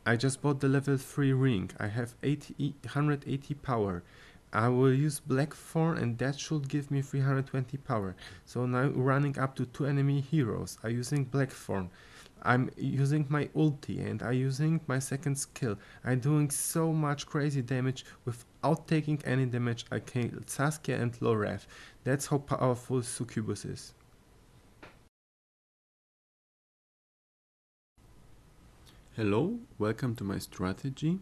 I just bought the level 3 ring. I have 180 power. I will use Blackthorn and that should give me 320 power. So now running up to 2 enemy heroes. I'm using Blackthorn. I'm using my ulti and I'm using my second skill. I'm doing so much crazy damage without taking any damage. I killed Saskia and Lorev. That's how powerful Succubus is. Hello, welcome to my strategy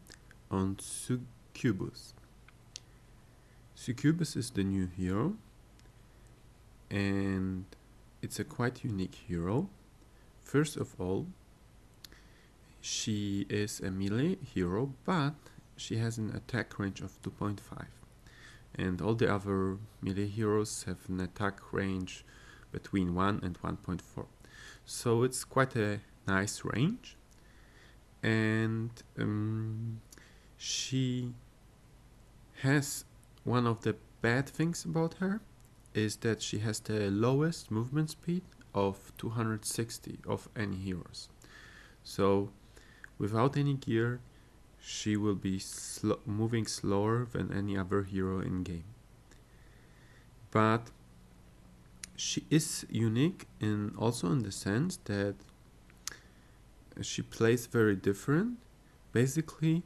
on Succubus. Succubus is the new hero and it's a quite unique hero. First of all, she is a melee hero, but she has an attack range of 2.5, and all the other melee heroes have an attack range between 1 and 1.4. So it's quite a nice range, and she has one of the bad things about her is that she has the lowest movement speed of 260 of any heroes. So without any gear, she will be moving slower than any other hero in game. But she is unique also in the sense that she plays very different. Basically,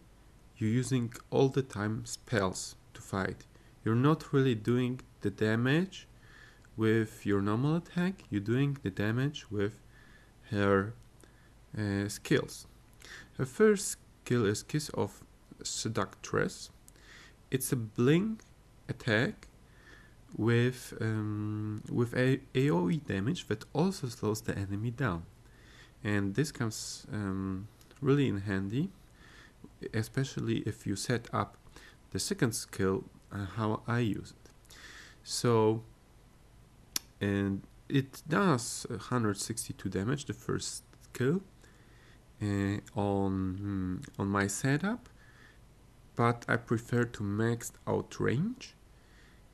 you're using all the time spells to fight. You're not really doing the damage with your normal attack, you're doing the damage with her skills. Her first skill is Kiss of Seductress. It's a blink attack with a AoE damage that also slows the enemy down. And this comes really in handy, especially if you set up the second skill how I use it. So, and it does 162 damage, the first skill, on my setup, but I prefer to max out range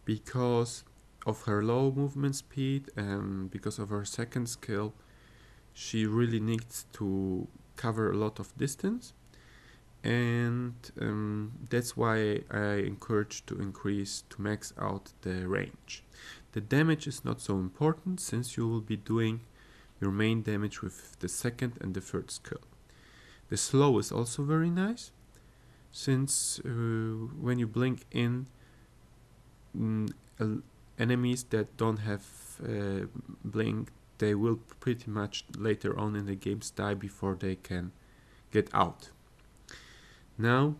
because of her low movement speed and because of her second skill. She really needs to cover a lot of distance, and that's why I encourage to max out the range. The damage is not so important since you will be doing your main damage with the second and the third skill. The slow is also very nice since when you blink in enemies that don't have blink, they will pretty much later on in the games die before they can get out. Now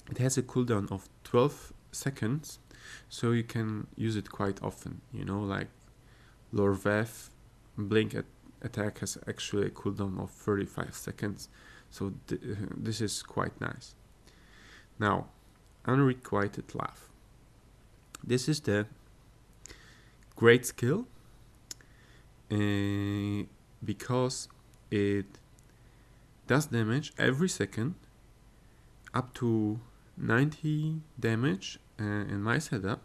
it has a cooldown of 12 seconds, so you can use it quite often. You know, like Lorvev blink attack has actually a cooldown of 35 seconds, so this is quite nice. Now, Unrequited Love. This is the great skill because it does damage every second, up to 90 damage in my setup,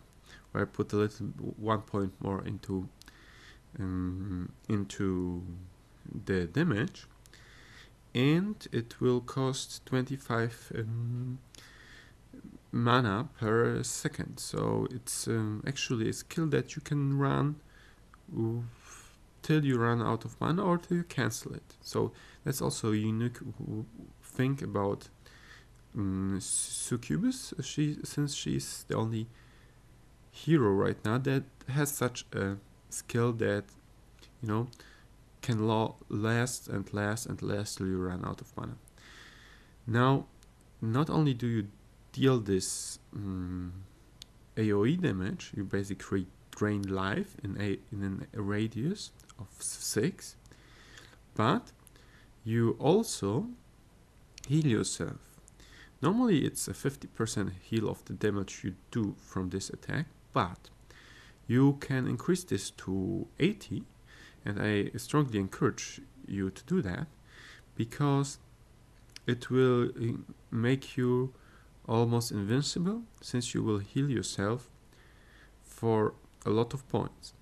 where I put a little 1 point more into the damage, and it will cost 25 mana per second. So it's actually a skill that you can run till you run out of mana or till you cancel it. So that's also a unique thing about Succubus, since she's the only hero right now that has such a skill that, you know, can last and last and last till you run out of mana. Now, not only do you deal this AoE damage, you basically drain life in a radius of 6, but you also heal yourself. Normally it's a 50% heal of the damage you do from this attack, but you can increase this to 80, and I strongly encourage you to do that because it will make you almost invincible, since you will heal yourself for a lot of points.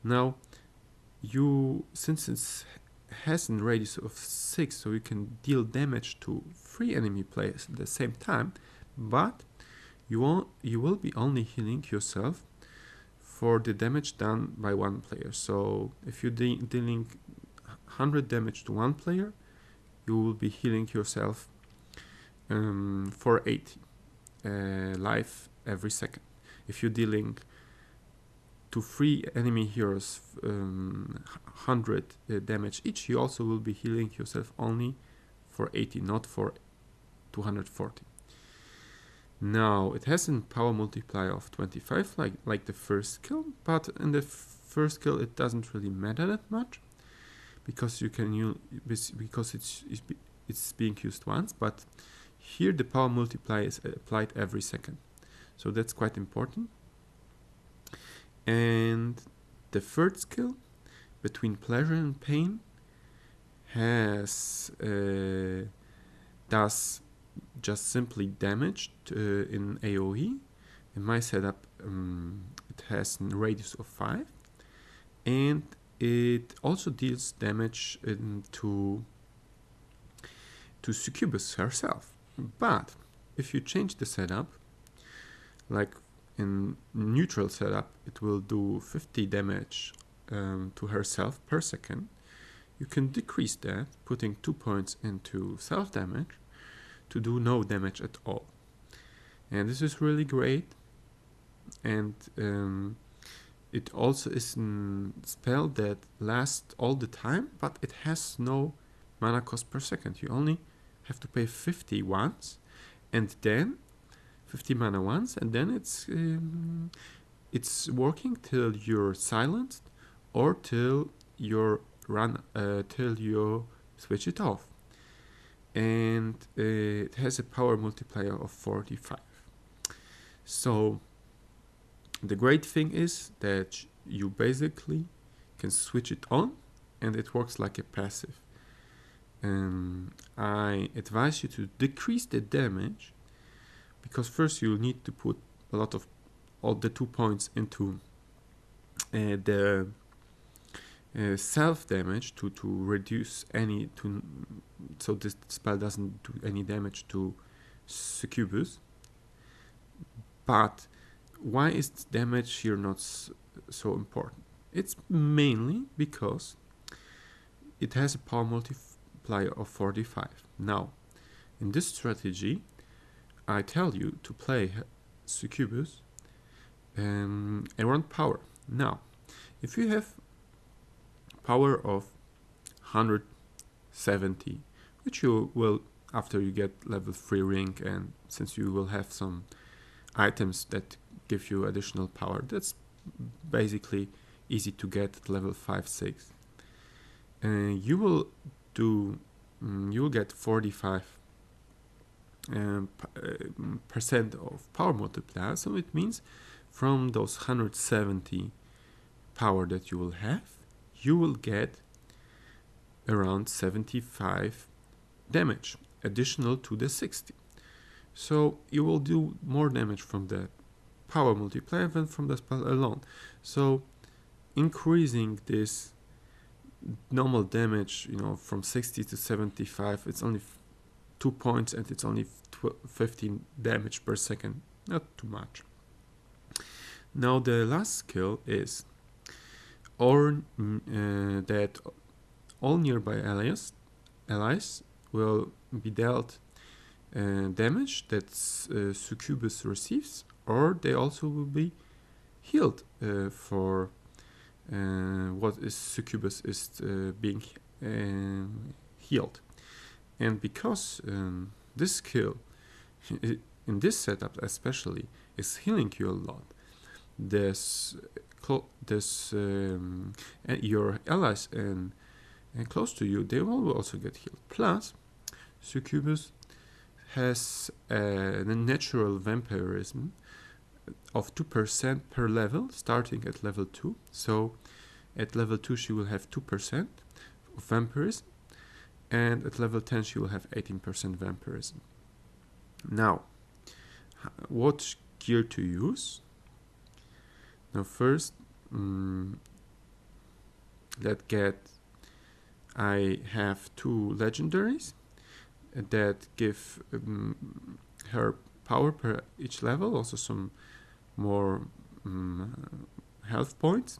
Now, since it's has a radius of 6, so you can deal damage to 3 enemy players at the same time, but you will be only healing yourself for the damage done by one player. So if you're dealing 100 damage to one player, you will be healing yourself for 80 life every second. If you're dealing to 3 enemy heroes 100 damage each, you also will be healing yourself only for 80, not for 240. Now, it has a power multiplier of 25, like the first skill, but in the first skill it doesn't really matter that much, because you can use, because it's being used once, but here the power multiplier is applied every second, so that's quite important. And the third skill, Between Pleasure and Pain, does just simply damage in AoE. In my setup, it has a radius of 5, and it also deals damage to Succubus herself. But if you change the setup, like in neutral setup, it will do 50 damage to herself per second. You can decrease that, putting 2 points into self damage to do no damage at all. And this is really great. And it also is a spell that lasts all the time, but it has no mana cost per second. You only have to pay 50 once, and then 50 mana once, and then it's working till you're silenced or till you switch it off. And it has a power multiplier of 45. So the great thing is that you basically can switch it on, and it works like a passive. I advise you to decrease the damage, because first you'll need to put a lot of all the 2 points into the self damage to reduce any so this spell doesn't do any damage to Succubus. But why is damage here not so important? It's mainly because it has a power multiplier of 45. Now, in this strategy, I tell you to play Succubus around power. Now, if you have power of 170, which you will after you get level 3 ring, and since you will have some items that give you additional power, that's basically easy to get at level 5-6. You will get 45% of power multiplier, so it means from those 170 power that you will have, you will get around 75 damage additional to the 60. So you will do more damage from the power multiplier than from the spell alone. So increasing this normal damage, from 60 to 75, it's only 2 points, and it's only 15 damage per second. Not too much. Now the last skill is that all nearby allies will be dealt damage that Succubus receives, or they also will be healed for what is Succubus is being healed. And because this skill in this setup especially is healing you a lot, your allies and close to you, they will also get healed. Plus, Succubus has a natural vampirism of 2% per level, starting at level 2. So at level 2 she will have 2% of vampirism, and at level 10 she will have 18% vampirism. Now, what gear to use? Now first, let's get I have 2 legendaries that give her power per each level, also some more health points.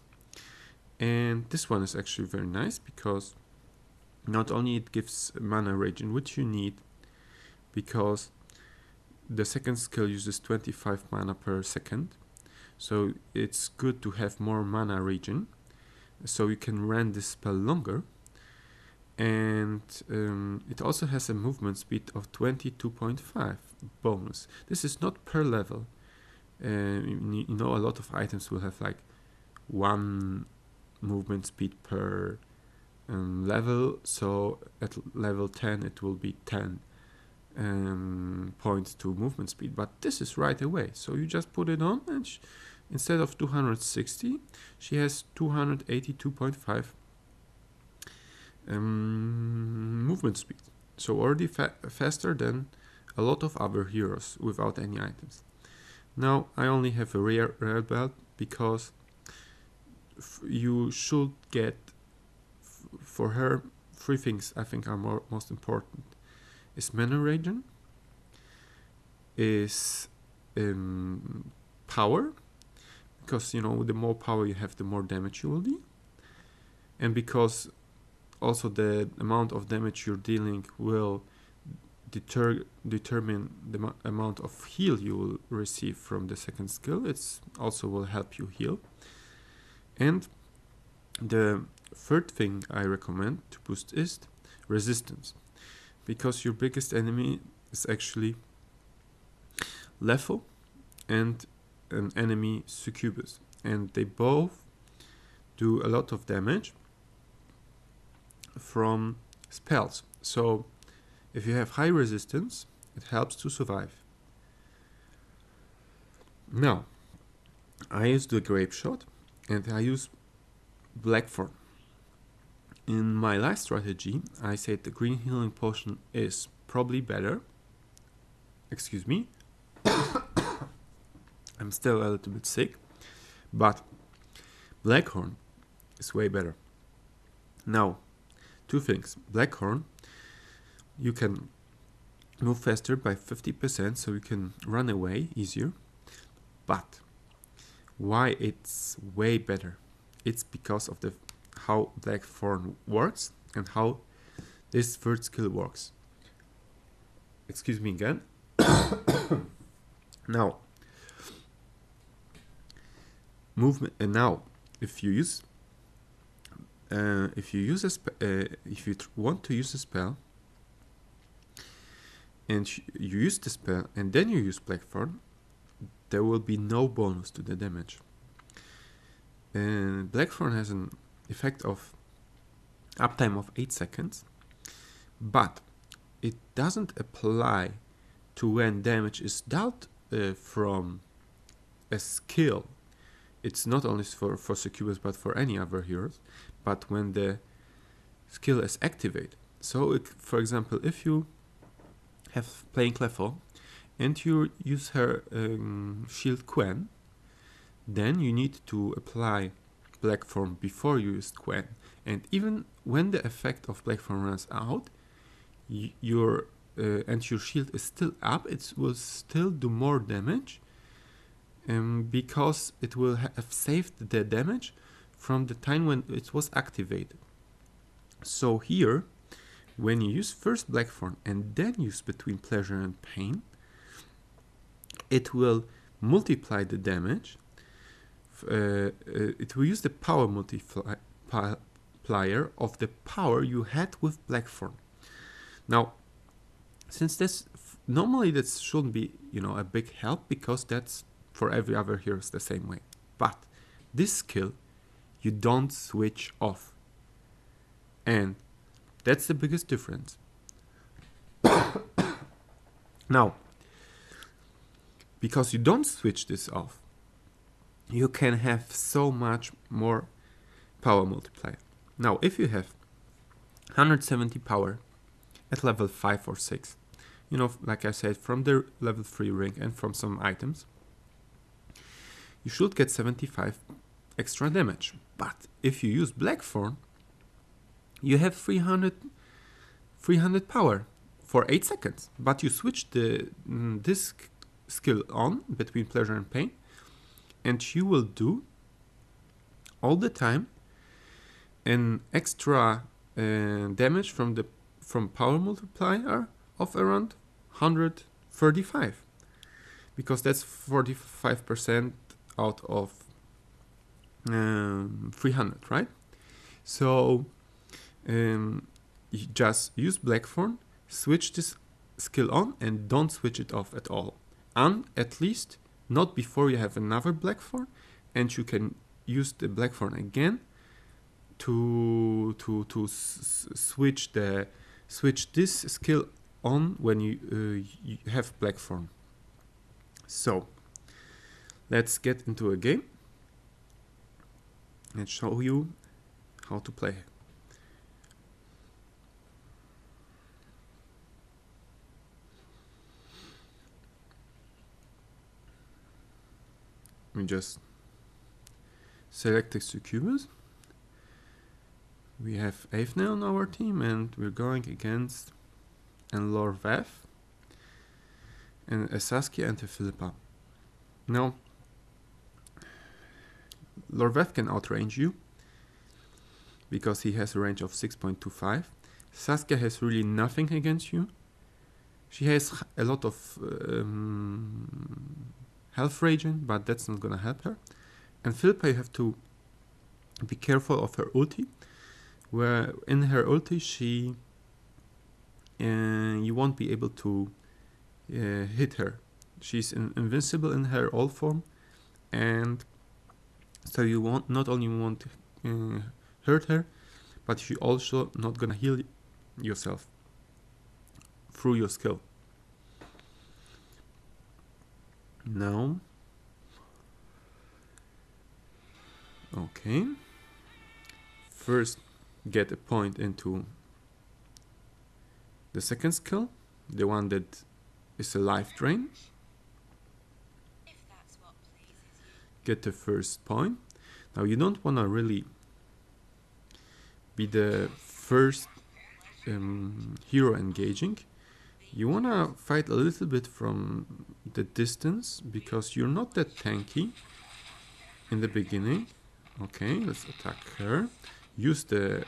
And this one is actually very nice because not only it gives mana regen, which you need because the second skill uses 25 mana per second, so it's good to have more mana regen so you can run this spell longer. And it also has a movement speed of 22.5 bonus. This is not per level. You know, a lot of items will have like 1 movement speed per level, so at level 10 it will be 10 points to movement speed, but this is right away, so you just put it on and instead of 260 she has 282.5 movement speed, so already faster than a lot of other heroes without any items. Now I only have a rare belt because you should get for her 3 things I think are most important. Is mana regen, is power, because you know the more power you have the more damage you will do, and because also the amount of damage you're dealing will determine the amount of heal you will receive from the second skill. It's also will help you heal. And the third thing I recommend to boost is resistance, because your biggest enemy is actually Letho and an enemy Succubus, and they both do a lot of damage from spells. So if you have high resistance, it helps to survive. Now, I use the Grape Shot and I use Blackthorn. In my last strategy, I said the green healing potion is probably better. Excuse me. I'm still a little bit sick, but Blackthorn is way better. Now, 2 things. Blackthorn, you can move faster by 50%, so you can run away easier. But why it's way better? It's because of how Blackthorn works and how this third skill works. Excuse me again. Now, movement. And now, if you want to use a spell, and you use the spell and then you use Blackthorn, there will be no bonus to the damage. And Blackthorn has an effect of uptime of 8 seconds, but it doesn't apply to when damage is dealt from a skill. It's not only for Succubus but for any other heroes, but when the skill is activated. So for example, if you have playing Letho and you use her shield Quen, then you need to apply Blackthorn before you use Quen. And even when the effect of Blackthorn runs out, your shield is still up, it will still do more damage, because it will have saved the damage from the time when it was activated. So here, when you use first Blackthorn and then use Between Pleasure and Pain, it will multiply the damage. It will use the power multiplier of the power you had with Blackthorn. Now, since this normally that shouldn't be a big help, because that's for every other hero the same way. But this skill you don't switch off, and that's the biggest difference. Now, because you don't switch this off, you can have so much more power multiplier. Now, if you have 170 power at level 5 or 6, like I said, from the level 3 ring and from some items, you should get 75 extra damage. But if you use Blackthorn, you have 300 power for 8 seconds, but you switch this skill on between pleasure and pain, and you will do all the time an extra damage from power multiplier of around 135, because that's 45% out of 300, right? So you just use Blackthorn, switch this skill on, and don't switch it off at all. And at least not before you have another Blackthorn, and you can use the Blackthorn again to switch this skill on when you have Blackthorn. So let's get into a game and show you how to play. We just select the Succubus. We have Avne on our team, and we're going against an Lorvev and a Saskia and a Philippa. Now, Lorvev can outrange you because he has a range of 6.25. Saskia has really nothing against you. She has a lot of health regen, but that's not gonna help her. And Philippa, you have to be careful of her ulti, where in her ulti she you won't be able to hit her. She's invincible in her ult form, and so you not only won't hurt her, but you also not gonna heal yourself through your skill. Now, okay, first get a point into the second skill, the one that is a life drain. Get the first point. Now you don't want to really be the first hero engaging. You want to fight a little bit from the distance, because you're not that tanky in the beginning. Okay, let's attack her. Use the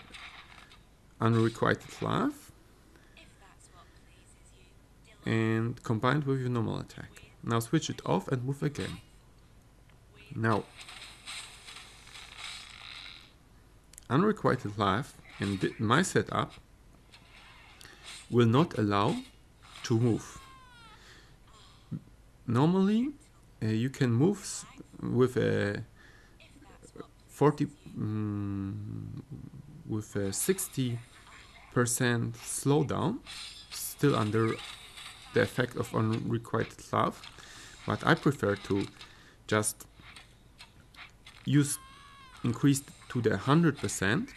unrequited love and combine with your normal attack. Now switch it off and move again. Now, unrequited life in my setup will not allow to move. Normally, you can move with a 60% slowdown, still under the effect of unrequited love, but I prefer to just increase to the 100%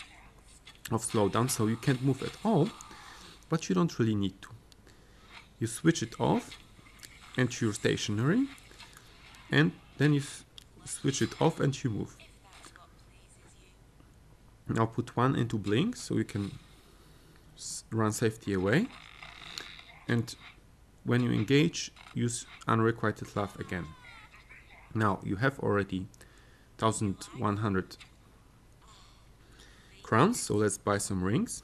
of slowdown, so you can't move at all, but you don't really need to. You switch it off and you're stationary, and then you switch it off and you move. Now put one into blink so you can run safety away, and when you engage, use unrequited love again. Now you have already 1100 crowns, so let's buy some rings.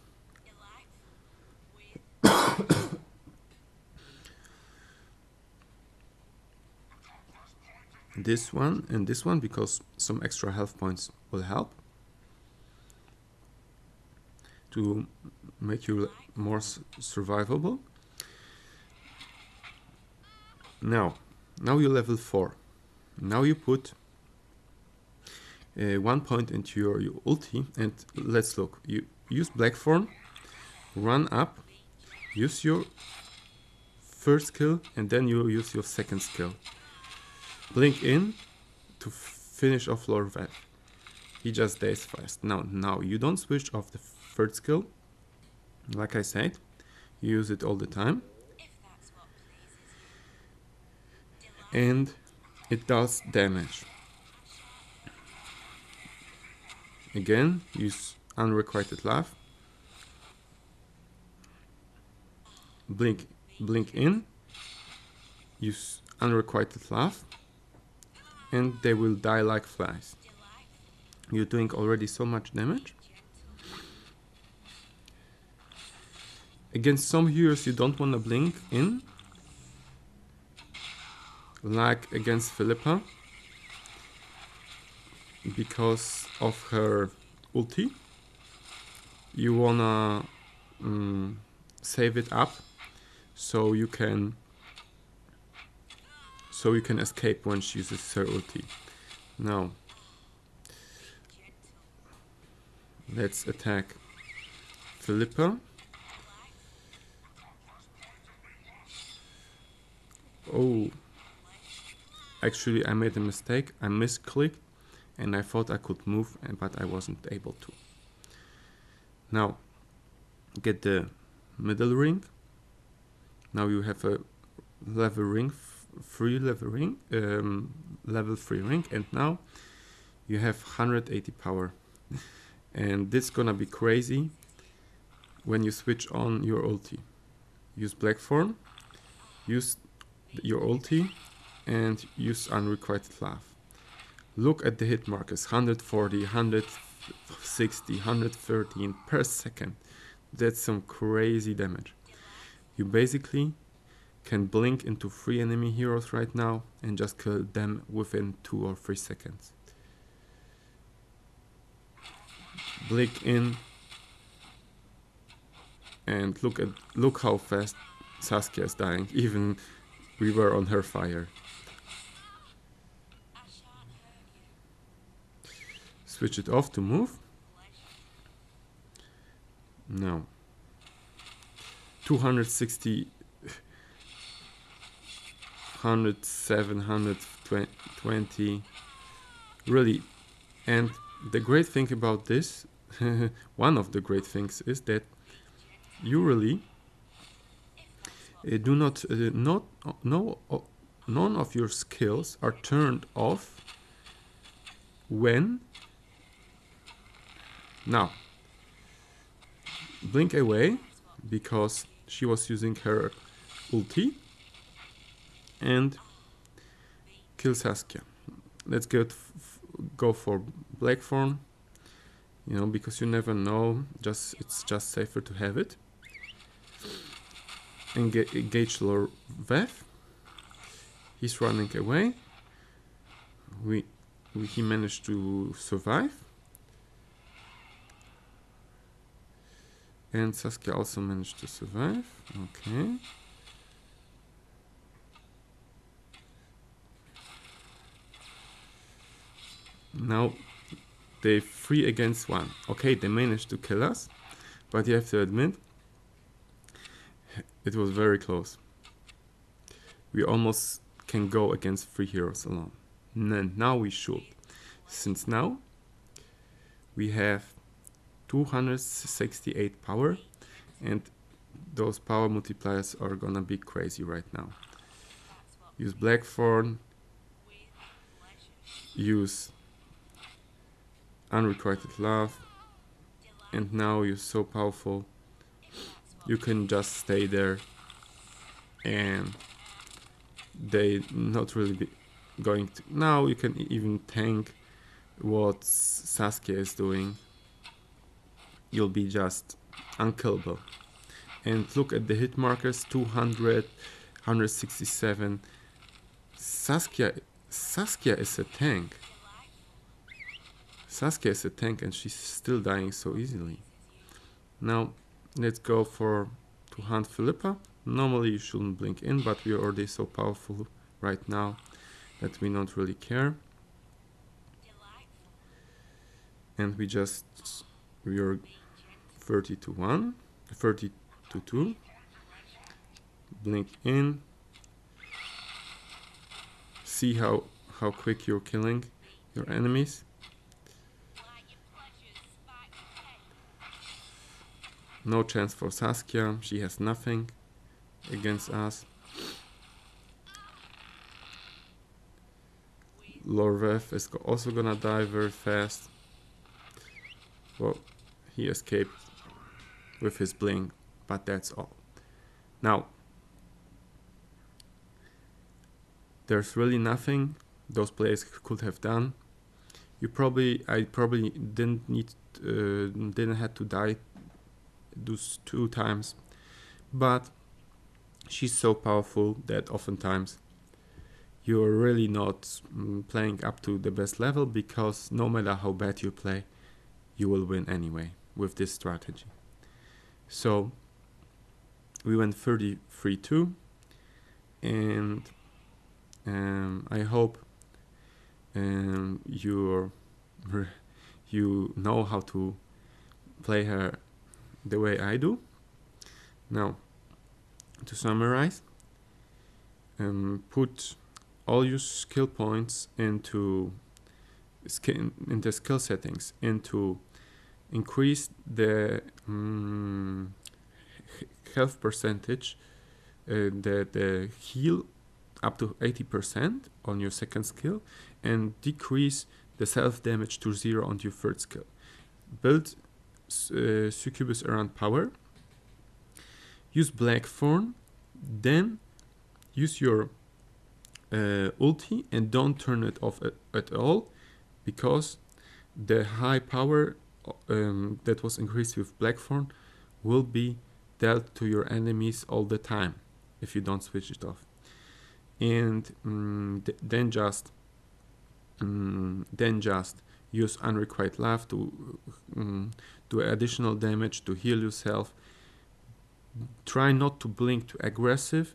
This one and this one, because some extra health points will help to make you more survivable. Now you're level 4. Now you put 1 point into your ulti, and let's look. You use Blackthorn, run up, use your first skill, and then you use your second skill. Blink in to finish off Lorvev. He just dies fast. Now you don't switch off the third skill. Like I said, you use it all the time. And it does damage. Again, use unrequited love. blink in, use unrequited love, and they will die like flies. You're doing already so much damage. Against some heroes you don't want to blink in, like against Philippa, because of her ulti. You wanna save it up so you can escape when she uses her ulti. Now let's attack Philippa. Oh, actually I made a mistake. I misclicked and I thought I could move, but I wasn't able to. Now get the middle ring. Now you have a level ring, level 3 ring, and now you have 180 power. And this is gonna be crazy when you switch on your ulti. Use Blackthorn, use your ulti, and use unrequited love. Look at the hit markers: 140, 160, 113 per second. That's some crazy damage. You basically can blink into 3 enemy heroes right now and just kill them within 2 or 3 seconds. Blink in, and look how fast Saskia is dying. Even we were on her fire. Switch it off to move. No. 260, 107, 120. Really. And the great thing about this, one of the great things, is that you really do not, none of your skills are turned off when. Now, blink away, because she was using her ulti, and kill Saskia. Let's go for Blackthorn, because you never know. It's just safer to have it. Engage Lord Veth. He's running away. He managed to survive. And Saskia also managed to survive. Okay. Now they 3 against 1. Okay, they managed to kill us, but you have to admit it was very close. We almost can go against 3 heroes alone. And now we should. Since now we have 268 power, and those power multipliers are gonna be crazy right now. Use Blackthorn, use unrequited love, and now you're so powerful you can just stay there and they not really be going to. Now you can even tank what Saskia is doing. You'll be just unkillable. And look at the hit markers: 200, 167. Saskia is a tank. Saskia is a tank, and she's still dying so easily. Now let's go to hunt Philippa. Normally you shouldn't blink in, but we are already so powerful right now that we don't really care. And we are 30 to 1, 30 to 2. Blink in. See how quick you're killing your enemies. No chance for Saskia. She has nothing against us. Lorvev is also gonna die very fast. Well, he escaped with his blink, but that's all. Now, there's really nothing those players could have done. I probably didn't have to die those 2 times, but she's so powerful that oftentimes you're really not playing up to the best level, because no matter how bad you play, you will win anyway with this strategy. So we went 33-2, and I hope you know how to play her the way I do. Now, to summarize, put all your skill points into the skill settings, into increase the health percentage, the heal up to 80% on your second skill, and decrease the self damage to 0 on your third skill. Build Succubus around power. Use Blackthorn, then use your ulti and don't turn it off at all, because the high power that was increased with Blackthorn will be dealt to your enemies all the time if you don't switch it off. And then just use Unrequited Love to do additional damage to heal yourself. Try not to blink too aggressive.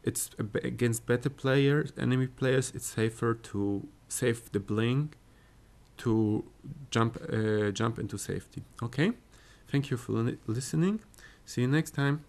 It's against better players, enemy players. It's safer to save the blink to jump into safety. Okay, thank you for listening. See you next time.